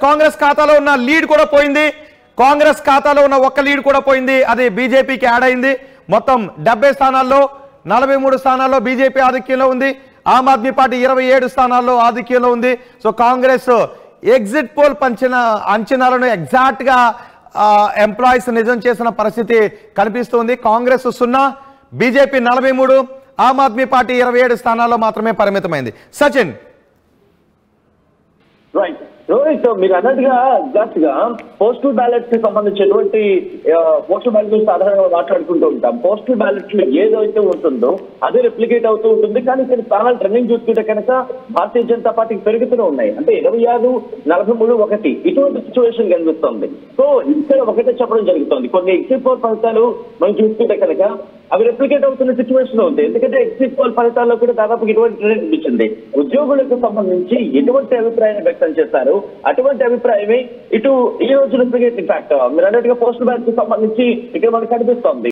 కాంగ్రెస్ ఖాతాలో ఉన్న లీడ్ కూడా పోయింది. కాంగ్రెస్ ఖాతాలో ఉన్న ఒక్క లీడ్ కూడా పోయింది. అది బీజేపీకి యాడ్ అయింది. మొత్తం 70 స్థానాల్లో 43 స్థానాల్లో బీజేపీ ఆధిక్యంలో ఉంది. ఆమ్ ఆద్మీ పార్టీ 27 స్థానాల్లో ఆధిక్యంలో ఉంది. సో కాంగ్రెస్ ఎగ్జిట్ పోల్ అంచనాలను ఎగ్జాక్ట్ గా ఎంప్లాయీస్ నిజం చేసిన పరిస్థితి కనిపిస్తుంది. కాంగ్రెస్ 0, బీజేపీ 43, ఆమ్ ఆద్మీ పార్టీ 27 స్థానాల్లో మాత్రమే పరిమితమైంది. సచిన్. రైట్ రోహిత్, మీరు అన్నట్టుగా ఎగ్జాక్ట్ గా పోస్టల్ బ్యాలెట్స్ కి సంబంధించినటువంటి పోస్టల్ బ్యాలెట్ సాధారణంగా మాట్లాడుకుంటూ ఉంటాం. పోస్టల్ బ్యాలెట్ లో ఏదైతే ఉంటుందో అదే రెప్లికేట్ అవుతూ ఉంటుంది. కానీ కొన్ని స్థానాలు ట్రెండింగ్ చూసుకుంటే కనుక భారతీయ జనతా పార్టీకి పెరుగుతూనే ఉన్నాయి. అంటే 26, 43, 1 ఇటువంటి సిచ్యువేషన్ కనిపిస్తుంది. సో ఇక్కడ ఒకటే చెప్పడం జరుగుతుంది. కొన్ని ఎగ్జిట్ పోల్ ఫలితాలు మనం చూసుకుంటే కనుక అవి రెప్లికేట్ అవుతున్న సిచ్యువేషన్ ఉంది. ఎందుకంటే ఎగ్జిట్ పోల్ ఫలితాల్లో కూడా దాదాపు ఇటువంటి ట్రెండ్ కనిపించింది. ఉద్యోగులకు సంబంధించి ఎటువంటి అభిప్రాయాన్ని వ్యక్తం చేస్తారు, అటువంటి అభిప్రాయమే ఇటు ఈ రోజు రెప్లికేట్ ఫ్యాక్ట్ మీరు అన్నట్టుగా పోస్టల్ బ్యాలెట్ కి సంబంధించి ఇక్కడ మనకు కనిపిస్తోంది.